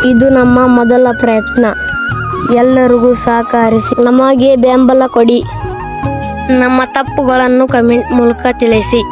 ಇದು ನಮ್ಮ ಮೊದಲ ಪ್ರಯತ್ನ. ಎಲ್ಲರಿಗೂ ಸಹಕರಿಸಿ ನಮಗೆ ಬೆಂಬಲ ಕೊಡಿ. ನಮ್ಮ ತಪ್ಪುಗಳನ್ನು ಕಮೆಂಟ್ ಮೂಲಕ ತಿಳಿಸಿ.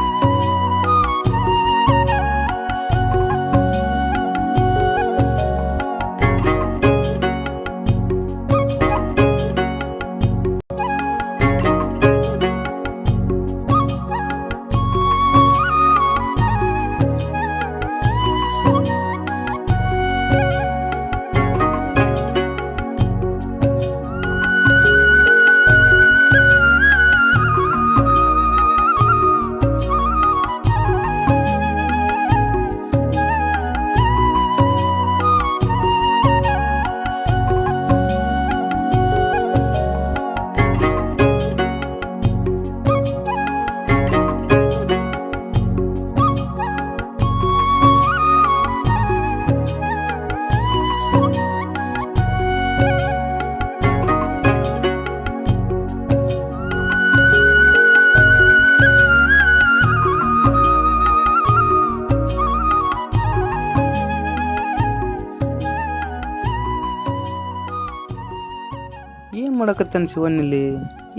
ಏನು ಮಾಡಕತ್ತಾನ ಶಿವನ್ ಇಲ್ಲಿ?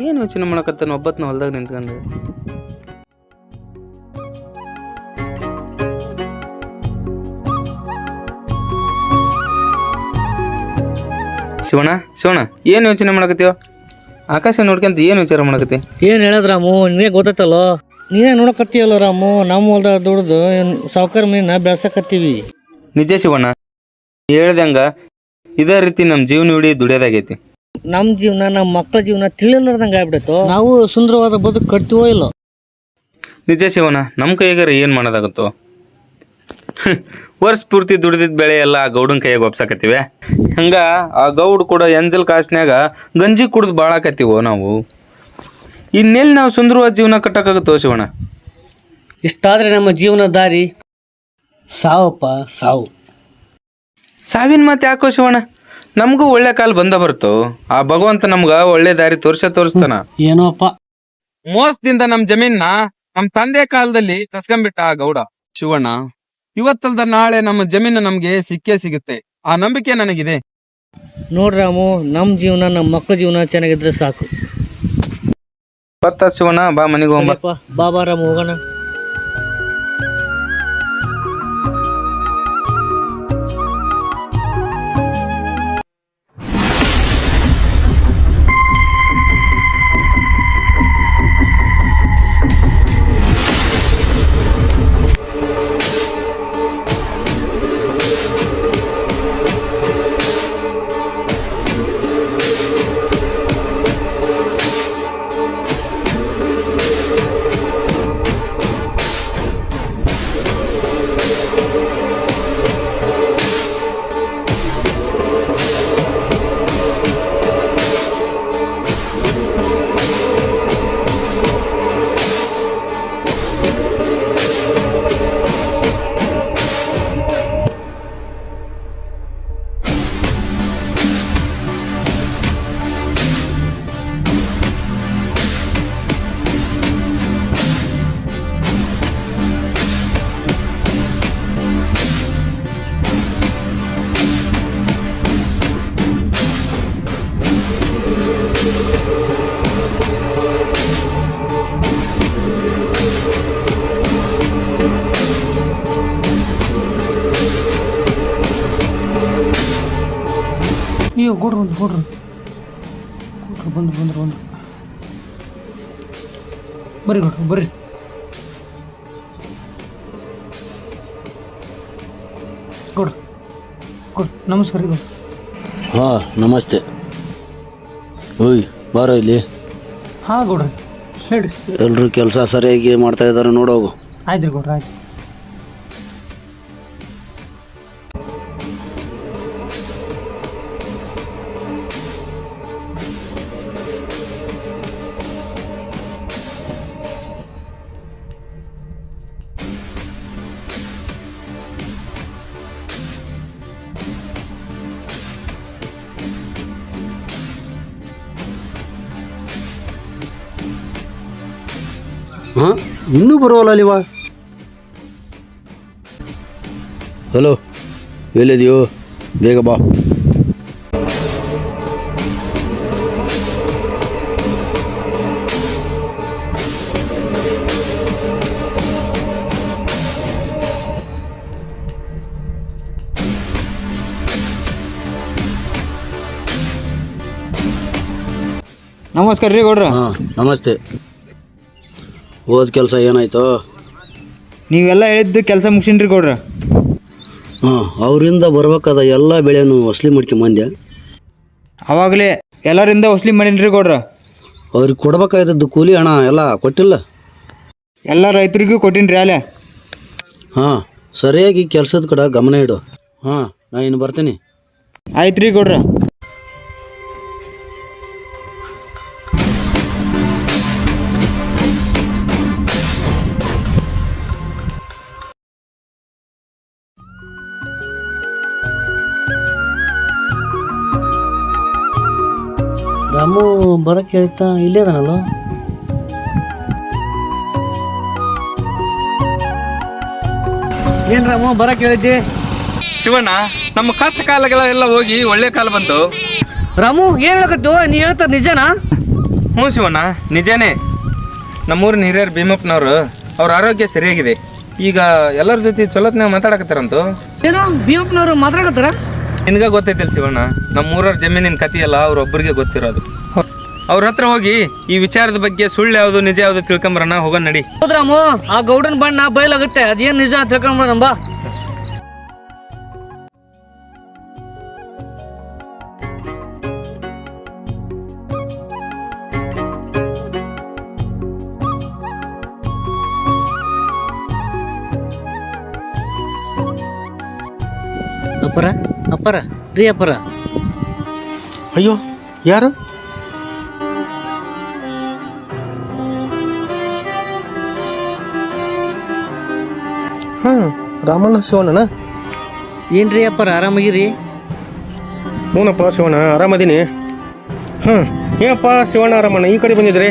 ಏನು ಯೋಚನೆ ಮಾಡಕತ್ತಾನ ಒಬ್ಬತ್ನ ಹೊಲ್ದಾಗ ನಿಂತ್ಕೊಂಡು? ಶಿವಣ್ಣ ಶಿವಣ್ಣ ಏನು ಯೋಚನೆ ಮಾಡಕತ್ತೀವ? ಆಕಾಶ ನೋಡ್ಕೊಂತ ಏನು ವಿಚಾರ ಮಾಡಕತ್ತಿ? ಏನು ಹೇಳದ್ ರಾಮು, ನಿನಗೆ ಗೊತ್ತೈತಲ್ಲೋ. ನೀನೇ ನೋಡಕತ್ತೀಯಲ್ಲ ರಾಮು, ನಮ್ಮ ಹೊಲ್ದಾಗ ದುಡ್ದು ಸಾವುಕಾರ ಮೀನ ಬೆಳ್ಸಕತ್ತೀವಿ. ನಿಜ ಶಿವಣ್ಣ, ಹೇಳ್ದಂಗ ಇದೇ ರೀತಿ ನಮ್ಮ ಜೀವನ ಇಡೀ ದುಡಿಯೋದಾಗೈತಿ. ನಮ್ಮ ಜೀವನ, ನಮ್ಮ ಮಕ್ಕಳ ಜೀವನ ತಿಳಿಲಾರ್ದಂಗೆ ಆಗ್ಬಿಡೈತು. ನಾವು ಸುಂದರವಾದ ಬದುಕು ಕಟ್ತೀವೋ ಇಲ್ಲೋ. ನಿಜ ಶಿವಣ್ಣ, ನಮ್ಮ ಕೈಗಾರ ಏನು ಮಾಡೋದಾಗುತ್ತೋ? ವರ್ಷ ಪೂರ್ತಿ ದುಡಿದಿದ್ದ ಬೆಳೆ ಎಲ್ಲ ಆ ಗೌಡನ ಕೈಯಾಗ ಒಪ್ಸಕತ್ತೀವಿ. ಹಂಗ ಆ ಗೌಡ್ ಕೂಡ ಎಂಜಲ್ ಕಾಸಿನಾಗ ಗಂಜಿ ಕುಡ್ದು ಬಾಳಾಕತ್ತೀವೋ ನಾವು. ಇನ್ನೆಲ್ಲಿ ನಾವು ಸುಂದರವಾದ ಜೀವನ ಕಟ್ಟಕ್ಕಾಗುತ್ತೋ ಶಿವಣ್ಣ? ಇಷ್ಟಾದ್ರೆ ನಮ್ಮ ಜೀವನ ದಾರಿ ಸಾವಪ್ಪ ಸಾವು. ಸಾವಿನ ಮಾತು ಯಾಕೋ ಶಿವಣ್ಣ? ನಮಗೂ ಒಳ್ಳೆ ಕಾಲ ಬಂದ ಬರ್ತೋ. ಆ ಭಗವಂತ ನಮ್ಗ ಒಳ್ಳೆ ದಾರಿ ತೋರಿಸ್ತಾನ. ಏನೋಪ್ಪ, ಮೋಸದಿಂದ ನಮ್ಮ ಜಮೀನ ನಮ್ಮ ತಂದೆ ಕಾಲದಲ್ಲಿ ಕಸ್ಕೊಂಡ್ಬಿಟ್ಟ ಆ ಗೌಡ. ಶಿವಣ್ಣ, ಇವತ್ತಲ್ದ ನಾಳೆ ನಮ್ಮ ಜಮೀನು ನಮ್ಗೆ ಸಿಕ್ಕೇ ಸಿಗುತ್ತೆ, ಆ ನಂಬಿಕೆ ನನಗಿದೆ. ನೋಡ್ರಾಮು, ನಮ್ಮ ಜೀವನ, ನಮ್ಮ ಮಕ್ಕಳ ಜೀವನ ಚೆನ್ನಾಗಿದ್ರೆ ಸಾಕು. ಶಿವಣ್ಣ, ಬಾ ಮನೆಗೆ ಹೋಗ್ಬಾ. ಬಾಬಾ ರಾಮ್, ಹೋಗೋಣ. ಅಯ್ಯೋ, ಕೊಡ್ರು ಬಂದ್ರು ಬರ್ರಿ ಕೊಡ್ರು, ಬರ್ರಿ. ಕೊಡ್ರು ನಮಸ್ಕಾರ ರೀ. ಹಾಂ, ನಮಸ್ತೆ. ಓಯ್ ಬಾರೋ ಇಲ್ಲಿ. ಹಾಂ ಗೌಡ್ರಿ, ಹೇಳ್ರಿ. ಎಲ್ಲರೂ ಕೆಲಸ ಸರಿಯಾಗಿ ಮಾಡ್ತಾ ಇದ್ದಾರೆ, ನೋಡೋಗು. ಆಯ್ತು ರೀ ಗೌಡ್ರ, ಆಯ್ತು. ಹಾಂ, ಇನ್ನೂ ಬರೋಲ್ಲ ಅಲ್ಲಿವಾ? ಹಲೋ, ಎಲ್ಲಿದೆಯೋ? ಬೇಗ ಬಾ. ನಮಸ್ಕಾರ ರೀ ಗೌಡ್ರ. ಹಾಂ ನಮಸ್ತೆ. ಹೋದ ಕೆಲಸ ಏನಾಯ್ತು? ನೀವೆಲ್ಲ ಹೇಳಿದ್ದು ಕೆಲಸ ಮುಗಿಸಿನ್ರಿ ಗೌಡ್ರ. ಹಾಂ, ಅವರಿಂದ ಬರ್ಬೇಕಾದ ಎಲ್ಲ ಬೆಳೆನೂ ವಸೂಲಿ ಮಾಡ್ಕೊಂಬಂದೆ. ಅವಾಗಲೇ ಎಲ್ಲರಿಂದ ವಸೂಲಿ ಮಾಡೀನಿ ಗೌಡ್ರ. ಅವ್ರಿಗೆ ಕೊಡ್ಬೇಕಾಯ್ತದ್ದು ಕೂಲಿ ಹಣ ಎಲ್ಲ ಕೊಟ್ಟಿಲ್ಲ? ಎಲ್ಲ ರೈತರಿಗೂ ಕೊಟ್ಟಿನ್ರಿ ಅಲ್ಲೇ. ಹಾಂ, ಸರಿಯಾಗಿ ಕೆಲಸದ ಕಡೆ ಗಮನ ಇಡು. ಹಾಂ, ನಾ ಇನ್ನು ಬರ್ತೀನಿ. ಆಯ್ತು ರೀ ಗೌಡ್ರ. ರಾಮು ಬರಕ್ಕೆ ಹೇಳ್ತಾ ಇಲ್ಲೇ ಅದನಲ್ಲ. ಏನು ರಾಮು ಬರಕ್ಕೆ ಹೇಳಿದ್ದೆ? ಶಿವಣ್ಣ, ನಮ್ಮ ಕಷ್ಟ ಕಾಲಗಳೆಲ್ಲ ಹೋಗಿ ಒಳ್ಳೆ ಕಾಲ ಬಂತು. ರಾಮು ಏನು ಹೇಳಕತ್ತು? ನೀ ಹೇಳ್ತಾರೆ ನಿಜನಾ? ಹ್ಞೂ ಶಿವಣ್ಣ, ನಿಜಾನೇ. ನಮ್ಮೂರಿನ ಹಿರಿಯರು ಭೀಮಪ್ಪನವರು ಅವ್ರ ಆರೋಗ್ಯ ಸರಿಯಾಗಿದೆ. ಈಗ ಎಲ್ಲರ ಜೊತೆ ಚಲೋತ್ನಾಗ ಮಾತಾಡಕತ್ತಾರಂತು. ಏನೋ ಭೀಮಪ್ಪನವರು ಮಾತಾಡಕತ್ತಾರ? ನಿನಗ ಗೊತ್ತೈತಿಲ್ಲ ಶಿವಣ್ಣ, ನಮ್ಮೂರವ್ರ ಜಮೀನಿನ ಕಥೆಯಲ್ಲ ಅವ್ರೊಬ್ಬರಿಗೆ ಗೊತ್ತಿರೋದು. ಅವ್ರ ಹತ್ರ ಹೋಗಿ ಈ ವಿಚಾರದ ಬಗ್ಗೆ ಸುಳ್ಳು ಯಾವುದು ನಿಜ ಯಾವುದು ತಿಳ್ಕೊಂಬರೋಣ. ಹೋಗೋಣ ನಡಿ. ಹೌದ್ರಾಮು, ಆ ಗೌಡನ ಬಣ್ಣ ಬಯಲಾಗುತ್ತೆ. ಅದೇನು ನಿಜ ತಿಳ್ಕೊಂಬ ಬಾ. ಅಪ್ಪರ ಅಪ್ಪರ ರೀ ಅಪ್ಪರ. ಅಯ್ಯೋ, ಯಾರು? ಹಾಂ, ರಾಮಣ್ಣ ಶಿವಣ್ಣನ? ಏನ್ರಿ ಅಪ್ಪರ ಆರಾಮಾಗಿರಿ? ಹ್ಞೂನಪ್ಪ ಶಿವಣ್ಣ, ಆರಾಮದೀನಿ. ಹಾಂ, ಏನಪ್ಪ ಶಿವಣ್ಣ ಆರಾಮಣ್ಣ ಈ ಕಡೆ ಬಂದಿದ್ರಿ?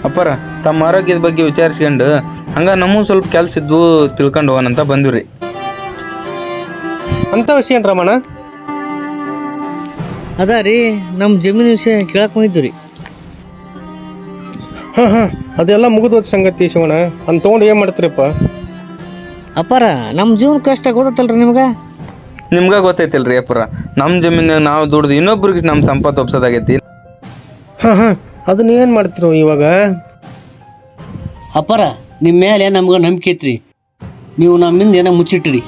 ಅಪ್ಪರ, ತಮ್ಮ ಆರೋಗ್ಯದ ಬಗ್ಗೆ ವಿಚಾರಿಸ್ಕೊಂಡು ಹಂಗ ನಮಗೂ ಸ್ವಲ್ಪ ಕೆಲಸ ಇದ್ದು ತಿಳ್ಕೊಂಡು ಹೋಗೋಣಂತ ಬಂದ್ವಿ. ಅಂಥ ವಿಷಯ ಏನು ರಾಮಣ್ಣ? ಅದ ರೀ, ನಮ್ಮ ಜಮೀನು ವಿಷಯ ಕೇಳಕ್ಕೆ ಬಂದಿದ್ದು ರೀ. ಹಾಂ ಹಾಂ, ಅದೆಲ್ಲ ಮುಗಿದೋದ ಸಂಗತಿ ಶಿವಣ್ಣ. ಅಂತ ತೊಗೊಂಡು ಏನು ಮಾಡ್ತೀರಪ್ಪ? ಅಪ್ಪಾರ, ನಮ್ಮ ಜೀವನ ಕಷ್ಟ ಗೊತ್ತಲ್ರಿ ನಿಮ್ಗೆ? ನಿಮ್ಗೆ ಗೊತ್ತೈತಿಲ್ರಿ ಅಪ್ಪರ, ನಮ್ಮ ಜಮೀನು ನಾವು ದುಡ್ದು ಇನ್ನೊಬ್ರಿಗೆ ನಮ್ಮ ಸಂಪತ್ತು ಒಪ್ಸೋದಾಗೈತಿ. ಹಾಂ ಹಾಂ, ಅದನ್ನ ಏನು ಮಾಡ್ತಿರೋ ಇವಾಗ? ಅಪ್ಪಾರ, ನಿಮ್ಮ ಮೇಲೆ ನಮ್ಗೆ ನಂಬಿಕೆ ಐತ್ರಿ. ನೀವು ನಮ್ಮಿಂದ ಏನೋ ಮುಚ್ಚಿಟ್ರಿ.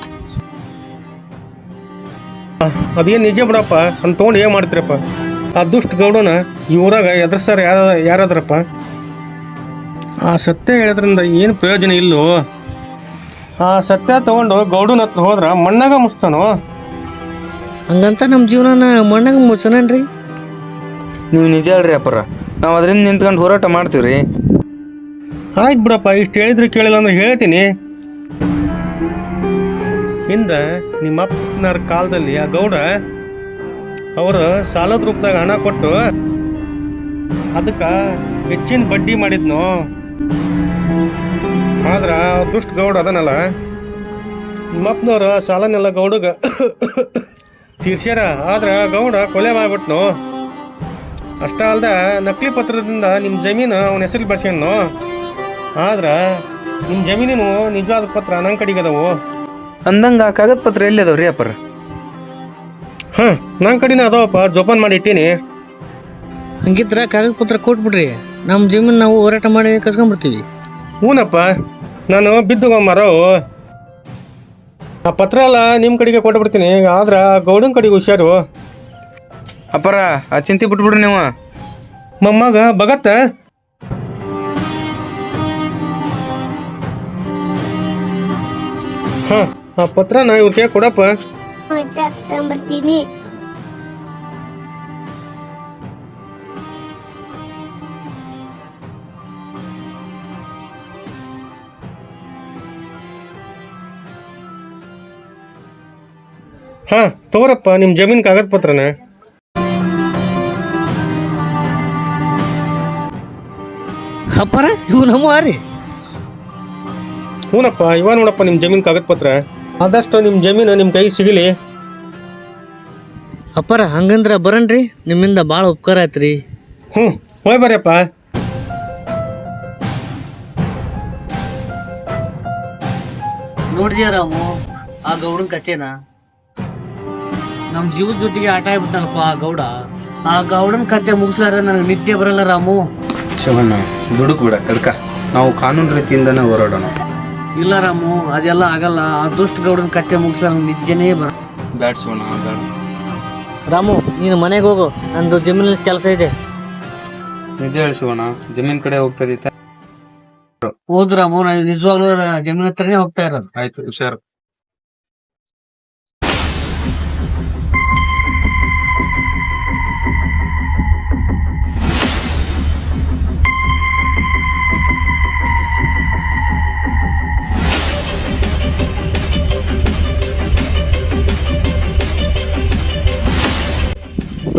ಅದೇನು ನಿಜ ಬಿಡಪ್ಪ. ಅಂತ ತೊಗೊಂಡು ಏನು ಮಾಡ್ತೀರಪ್ಪ? ಆ ದುಷ್ಟ ಗೌಡನ ಈ ಊರಾಗ ಎದುರ್ಸಾರ ಯಾರಾದ್ರಪ್ಪ? ಆ ಸತ್ಯ ಹೇಳೋದ್ರಿಂದ ಏನು ಪ್ರಯೋಜನ ಇಲ್ಲೋ? ಆ ಸತ್ಯ ತೊಗೊಂಡು ಗೌಡನ ಹತ್ರ ಹೋದ್ರೆ ಮಣ್ಣಾಗ ಮುಚ್ತಾನೋ? ಹಂಗಂತ ನಮ್ಮ ಜೀವನನ ಮಣ್ಣಾಗ ಮುಚ್ಚನನ್ರಿ? ನೀವು ನಿಜ ಹೇಳ್ರಿ ಅಪ್ಪರ, ನಾವು ಅದರಿಂದ ನಿಂತ್ಕೊಂಡು ಹೋರಾಟ ಮಾಡ್ತೀವಿ ರೀ. ಆಯ್ತು ಬಿಡಪ್ಪ, ಇಷ್ಟು ಹೇಳಿದ್ರೆ ಕೇಳಿಲ್ಲ ಅಂದ್ರೆ ಹೇಳ್ತೀನಿ. ಹಿಂದೆ ನಿಮ್ಮ ಅಪ್ಪನವ್ರ ಕಾಲದಲ್ಲಿ ಆ ಗೌಡ ಅವರು ಸಾಲದ ರೂಪದಾಗ ಹಣ ಕೊಟ್ಟು ಅದಕ್ಕೆ ಹೆಚ್ಚಿನ ಬಡ್ಡಿ ಮಾಡಿದ್ನು. ಆದ್ರೆ ದುಷ್ಟ ಗೌಡ ಅದನಲ್ಲ, ನಿಮ್ಮಪ್ಪನವ್ರು ಸಾಲನೆಲ್ಲ ಗೌಡಗ ತೀರ್ಸ್ಯಾರ. ಆದ್ರೆ ಗೌಡ ಕೊಲೆ ಮಾಡ್ಬಿಟ್ನು. ಅಷ್ಟ ಅಲ್ದ ನಕಲಿ ಪತ್ರದಿಂದ ನಿಮ್ಮ ಜಮೀನು ಅವನ ಹೆಸರಿಗೆ ಬರ್ಸ್ಕೊಂಡು. ಆದ್ರೆ ನಿಮ್ಮ ಜಮೀನಿನ ನಿಜವಾದ ಪತ್ರ ನನ್ನ ಕಡೆಗೆ ಅದಾವು. ಅಂದಂಗೆ ಆ ಕಾಗದ ಪತ್ರ ಎಲ್ಲಿ ಅದಾವ ರೀ ಅಪ್ಪರ? ಹಾಂ, ನನ್ನ ಕಡೆನೇ ಅದಾವಪ್ಪ, ಜೋಪಾನ ಮಾಡಿ ಇಟ್ಟೀನಿ. ಹಂಗಿದ್ರೆ ಕಾಗದ ಪತ್ರ ಕೊಟ್ಬಿಡ್ರಿ, ನಮ್ಮ ಜಮೀನು ನಾವು ಹೋರಾಟ ಮಾಡಿ ಕಸ್ಕೊಂಡ್ಬಿಡ್ತೀವಿ. ಹ್ಞೂನಪ್ಪ, ನಾನು ಬಿದ್ದು ಮರವು ಆ ಪತ್ರ ಎಲ್ಲ ನಿಮ್ಮ ಕಡೆಗೆ ಕೊಟ್ಬಿಡ್ತೀನಿ. ಆದ್ರೆ ಗೌಡನ ಕಡೆಗೆ ಹುಷಾರು. ಅಪ್ಪರ, ಆ ಚಿಂತೆ ಬಿಟ್ಬಿಡ್ರಿ ನೀವು. ಮೊಮ್ಮಗ ಭಗತ್ತ ಹಾಂ, ಆ ಪತ್ರನ ಇವ್ರಿಗೆ ಕೊಡಪ್ಪ. ಬರ್ತೀನಿ. ಹಾಂ, ತಗೋರಪ್ಪ ನಿಮ್ಮ ಜಮೀನು ಕಾಗದ ಪತ್ರನ. ಅಪ್ಪಾರ, ಇವು ನಮ್ಮ ರೀ. ಹ್ಞೂನಪ್ಪ, ಇವ ನೋಡಪ್ಪ ನಿಮ್ಮ ಜಮೀನು ಕಾಗದ ಪತ್ರ. ಆದಷ್ಟು ನಿಮ್ಮ ಜಮೀನು ನಿಮ್ಮ ಕೈಗೆ ಸಿಗಲಿ. ಅಪ್ಪಾರ ಹಂಗಂದ್ರ ಬರನ್ರಿ, ನಿಮ್ಮಿಂದ ಭಾಳ ಉಪಕಾರ ಆಯ್ತ್ರಿ. ಹ್ಞೂ ಹೋಯ್ ಬರ್ರಿಯಪ್ಪ. ನೋಡಿದ್ಯಾ ರಾಮು ಆ ಗೌಡನ ಕಥೆನ? ನಮ್ಮ ಜೀವದ ಜೊತೆಗೆ ಆಟ ಆಗ್ಬಿಟ್ಟನಲ್ಪ ಆ ಗೌಡ. ಆ ಗೌಡನ ಕಥೆ ಮುಗಿಸ್ಲಾರ ನನಗೆ ನಿದ್ದೆ ಬರಲ್ಲ ರಾಮು. ಶಿವಣ್ಣ ದುಡುಕ್ ಬಿಡ ಕರ್ಕ, ನಾವು ಕಾನೂನು ರೀತಿಯಿಂದನೇ ಹೋರಾಡೋಣ. ಇಲ್ಲ ರಾಮು, ಅದೆಲ್ಲ ಆಗಲ್ಲ. ಆ ದುಷ್ಟ ಗೌಡನ ಕಥೆ ಮುಗಿಸ್ಲಾರ ನಿದ್ದೆನೇ ಬರ. ಬ್ಯಾಡ್ ಶಿವಣ್ಣ ಬೇಡ. ರಾಮು ನೀನು ಮನೆಗೆ ಹೋಗು, ನಂದು ಜಮೀನಲ್ಲಿ ಕೆಲಸ ಇದೆ. ನಿಜ ಹೇಳಿ ಶಿವಣ್ಣ, ಜಮೀನ್ ಕಡೆ ಹೋಗ್ತದೈತೆ. ಹೌದು ರಾಮು, ನಾನು ನಿಜವಾಗ್ಲೂ ಜಮೀನ್ ಹತ್ರನೇ ಹೋಗ್ತಾ ಇರೋದು. ಆಯ್ತು ಹುಷಾರು.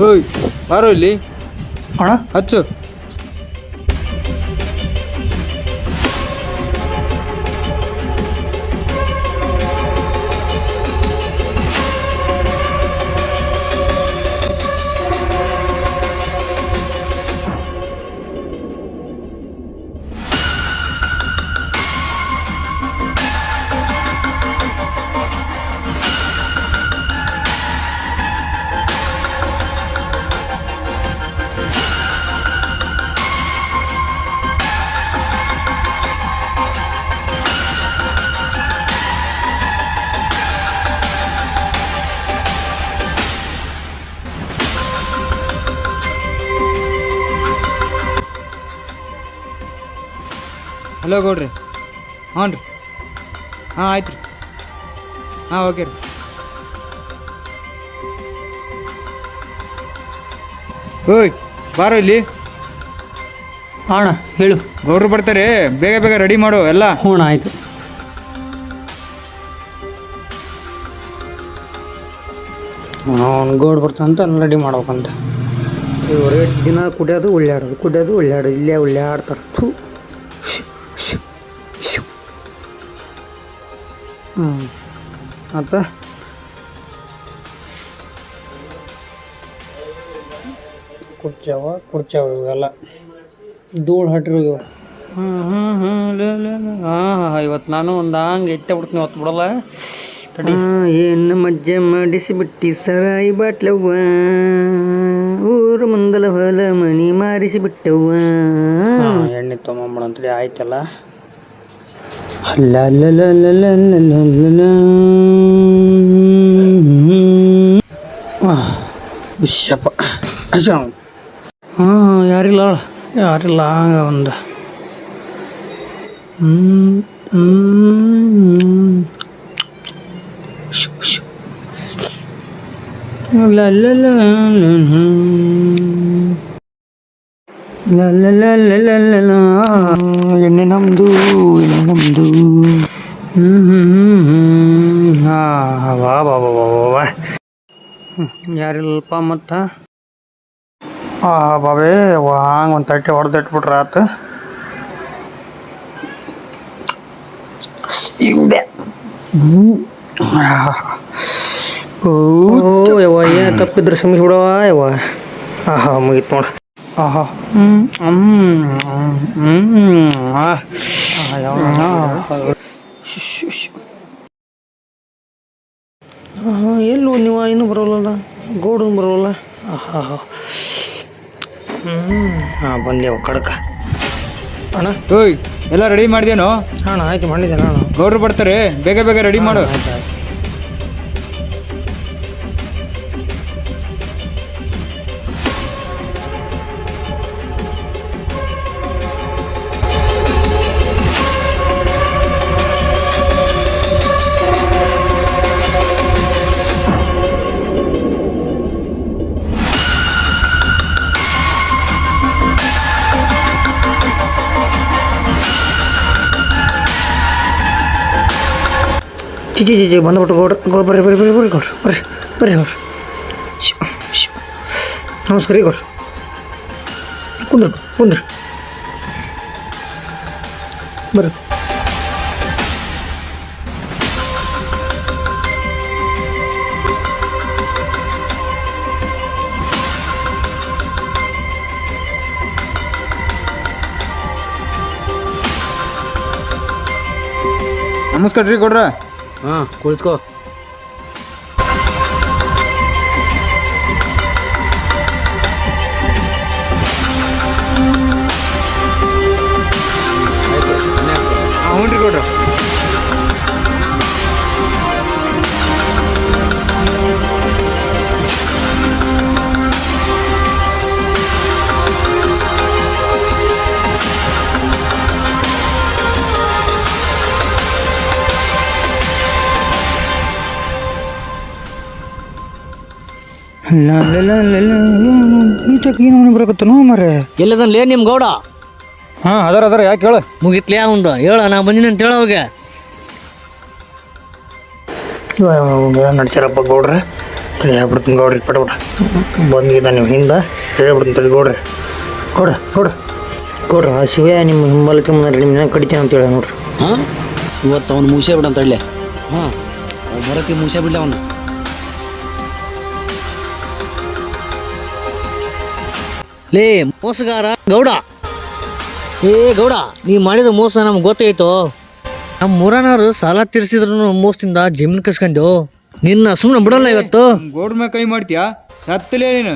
ಓಯ್ ಬಾರೋ ಇಲ್ಲಿ ಅಣ್ಣ, ಹಚ್ಚು. ಹಲೋ ಗೌಡ್ರಿ. ಹ್ಞೂ ರೀ, ಹಾಂ ಆಯ್ತು ರೀ, ಹಾಂ ಓಕೆ ರೀ. ಓಯ್ ಬಾರೋ ಇಲ್ಲಿ. ಅಣ್ಣ ಹೇಳು. ಗೌಡ್ರು ಬರ್ತಾರೆ, ಬೇಗ ಬೇಗ ರೆಡಿ ಮಾಡು ಎಲ್ಲ. ಹ್ಞೂ ಆಯ್ತು. ಗೌಡ್ ಬರ್ತಾನಂತ ರೆಡಿ ಮಾಡ್ಬೇಕಂತ. ಇವರು ದಿನ ಕುಡಿಯೋದು ಒಳ್ಳೆಯಾಡೋದು ಇಲ್ಲೇ ಒಳ್ಳೆಯಾಡ್ತಾರೆ. ಅಂತ ಕುರ್ಚಾವ ಇವೆಲ್ಲ ಧೂಳು ಹಟ್ರು ಇವು. ಇವತ್ತು ನಾನು ಒಂದು ಹಂಗೆ ಎತ್ತೆ ಬಿಡ್ತೀನಿ, ಹೊತ್ತು ಬಿಡಲ್ಲ ತಡಿ. ಏನು ಮಜ್ಜೆ ಮಾಡಿಸಿಬಿಟ್ಟಿ ಸರಾಯಿ ಬಾಟ್ಲವ್ವ, ಊರು ಮುಂದಲ ಹೊಲ ಮನಿ ಮಾರಿಸಿಬಿಟ್ಟವ್ವ. ಎಣ್ಣೆ ತೊಗೊಂಬಿಡಂತ್ರಿ. ಆಯ್ತಲ್ಲ. ಉಶ್ಯಪ್ಪ ಹಾಂ ಯಾರಿಲ್ಲ ಹಂಗ ಒಂದು ಎಣ್ಣೆ ನಮ್ದು ಯಾರಿಲ್ಲಪ್ಪ ಮತ್ತ ಬಾಬೇ ಹಂಗೆ ಒಂದು ತಟ್ಟೆ ಹೊಡೆದಿಟ್ಬಿಟ್ರ ಆತ. ಯವ್ವ ಏನು ತಪ್ಪಿದ್ರೆ ಶ್ರಮಿಸ್ಬಿಡವ ಯವ್ವ. ಮುಗೀತು ನೋಡ. ಎಲ್ಲೂ ನೀವು ಇನ್ನೂ ಬರೋಲ್ಲ, ಗೋಡೂ ಬರೋಲ್ಲ. ಬಂದೇವು ಕಡಕ. ಅಣ್ಣ ಓಯ್ ಎಲ್ಲ ರೆಡಿ ಮಾಡಿದೇನೋ? ಅಣ್ಣ ಆಯ್ತು ಮಾಡಿದ್ದೇನೆ ಅಣ್ಣ. ಗೌಡ್ರು ಬರ್ತಾರೆ, ಬೇಗ ಬೇಗ ರೆಡಿ ಮಾಡು. ಚಿ ಬಂದ್ಬಿಟ್ಟು ಗೌಡ್ರು ಬರ್ರಿ ಗೌಡ್ರು. ನಮಸ್ಕಾರ ರೀ ಗೌಡ್ರು. ಕುಂದ್ರಿ ಬರ್ರಿ. ನಮಸ್ಕಾರ ರೀ ಗೌಡ್ರ. ಹಾಂ ಕುಳಿತುಕೋ. ಹ್ಞೂ ರೀ ಗೌಡ್ರ. ಈಟಕ್ಕೆ ಏನು ಅವನಿಗೆ ಬರಕತ್ತನೋ ಮರೆ. ಎಲ್ಲದನ್ಲೇ ನಿಮ್ಮ ಗೌಡ ಹಾಂ ಅದಾರ ಯಾಕೆ ಹೇಳು. ಮುಗಿತ್ಲೇ ಅವಂದು ಹೇಳ ನಾ ಬಂದಿನಿ ಅಂತ ಹೇಳ ಅವಾಗ. ನಡ್ಸ್ಯಾರಪ್ಪ ಗೌಡ್ರೆ. ತಲೆ ಹೇಳ್ಬಿಡ್ತೀನಿ ಗೌಡ್ರಿ ಪಟಪಟ ಬಂದಿದ್ದ ನೀವು ಹಿಂದೆ ಹೇಳ್ಬಿಡ್ತೀನಿ ತಲೆ ಗೌಡ್ರಿ. ಗೌಡ್ರ ಆ ಶಿವ ನಿಮ್ಮ ಹಿಂಬಲಕ್ಕೆ ಮುಂದೆ ನಿಮ್ಮ ಕಡಿತೀನಿ ಅಂತ ಹೇಳ ನೋಡ್ರಿ. ಹಾಂ ಇವತ್ತು ಅವ್ನು ಮುಗಿಸೇ ಬಿಡ ಅಂತ ಹೇಳಿ. ಹಾಂ ಬರತ್ತಿ ಮುಗಿಸೇ ಬಿಡಲಿ ಅವನು. ಲೇ ಮೋಸಗಾರ ಗೌಡ. ಏ ಗೌಡ, ನೀ ಮಾಡಿದ ಮೋಸ ನಮ್ಗೆ ಗೊತ್ತಾಯ್ತು. ನಮ್ಮ ಮೂರನಾರು ಸಾಲ ತೀರಿಸಿದ್ರು ಮೋಸದಿಂದ ಜಮೀನು ಕಸ್ಕೊಂಡು ನಿನ್ನ ಸುಮ್ಮನೆ ಬಿಡಲ್ಲ ಇವತ್ತು. ಗೌಡ್ರ ಮ್ಯಾಗ ಕೈ ಮಾಡ್ತೀಯಾ? ಸತ್ತಲೇ ನೀನು.